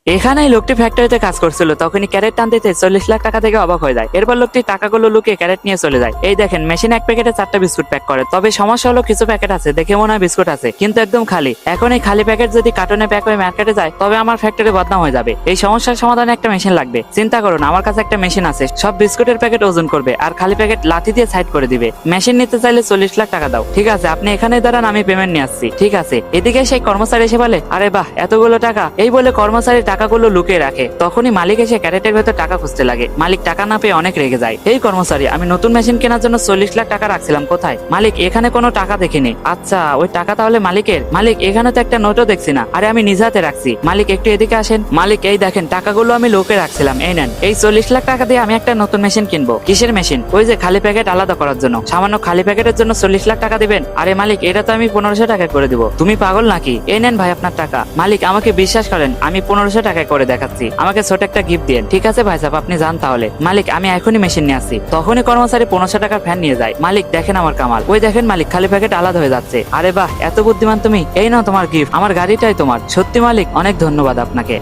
এখানেই লোকটি ফ্যাক্টরিতে কাজ করছিল, তখনই ক্যারেট টানতে 40 লাখ টাকা থেকে অবাক হয়ে যায়। এরপর লোকটি টাকাগুলো লুকিয়ে ক্যারেট নিয়ে চলে যায়। এই দেখেন, মেশিন এক প্যাকেটে 4টা বিস্কুট প্যাক করে। তবে সমস্যা হলো কিছু প্যাকেট আছে দেখে মনে হয় বিস্কুট আছে, কিন্তু একদম খালি। এখন এই খালি প্যাকেট যদি কার্টুনে প্যাক হয়ে মার্কেটে যায় তবে আমার ফ্যাক্টরি বদনাম হয়ে যাবে। এই সমস্যার সমাধানে একটা মেশিন লাগবে। চিন্তা করুন, আমার কাছে একটা মেশিন আছে, সব বিস্কুটের প্যাকেট ওজন করবে আর খালি প্যাকেট লাঠি দিয়ে সাইড করে দিবে। মেশিন নিতে চাইলে 40 লাখ টাকা দাও। ঠিক আছে, আপনি এখানে দাঁড়ান, আমি পেমেন্ট নিয়ে আসছি। ঠিক আছে। এদিকে সেই কর্মচারী এসে বলে, আরে বাহ, এতগুলো টাকা। এই বলে কর্মচারী টাকাগুলো লুকিয়ে রাখে। তখনই মালিক এসে ক্যারেটের ভেতর টাকা খুঁজতে লাগে। মালিক টাকা না পেয়ে অনেক রেগে যায়। এই কর্মচারী, আমি নতুন মেশিন কেনার জন্য 40 লাখ টাকা রাখছিলাম, কোথায়? মালিক, এখানে কোনো টাকা দেখিনি। আচ্ছা, ওই টাকা তাহলে মালিকের? মালিক, এখানে তো একটা নোটও দেখছি না। আরে আমি নিজ হাতে রাখছি। মালিক, একটু এদিকে আসেন। মালিক, এই দেখেন, টাকাগুলো আমি লোকে রাখছিলাম, এই নেন। এই 40 লাখ টাকা দিয়ে আমি একটা নতুন মেশিন কিনবো। কিসের মেশিন? ওই যে খালি প্যাকেট আলাদা করার জন্য। সামান্য খালি প্যাকেটের জন্য 40 লাখ টাকা দিবেন? আরে মালিক, এটা তো আমি 1500 টাকা করে দিব। তুমি পাগল নাকি? এই নেন ভাই আপনার টাকা। মালিক, আমাকে বিশ্বাস করেন, আমি 1500 টাকা করে দেখাচ্ছি। আমাকে ছোট একটা গিফট দিন। ঠিক আছে ভাই সাহেব, আপনি যান তাহলে। মালিক, আমি এখনই মেশিন নিয়ে আসছি। তখনই কর্মচারী 1500 টাকার ফ্যান নিয়ে যায়। মালিক, দেখেন আমার কামাল। ওই দেখেন মালিক, খালি প্যাকেট আলাদা হয়ে যাচ্ছে। আরে বাহ, এত বুদ্ধিমান তুমি। এই নাও তোমার গিফট, আমার গাড়িটাই তোমার। সত্যি মালিক, অনেক ধন্যবাদ আপনাকে।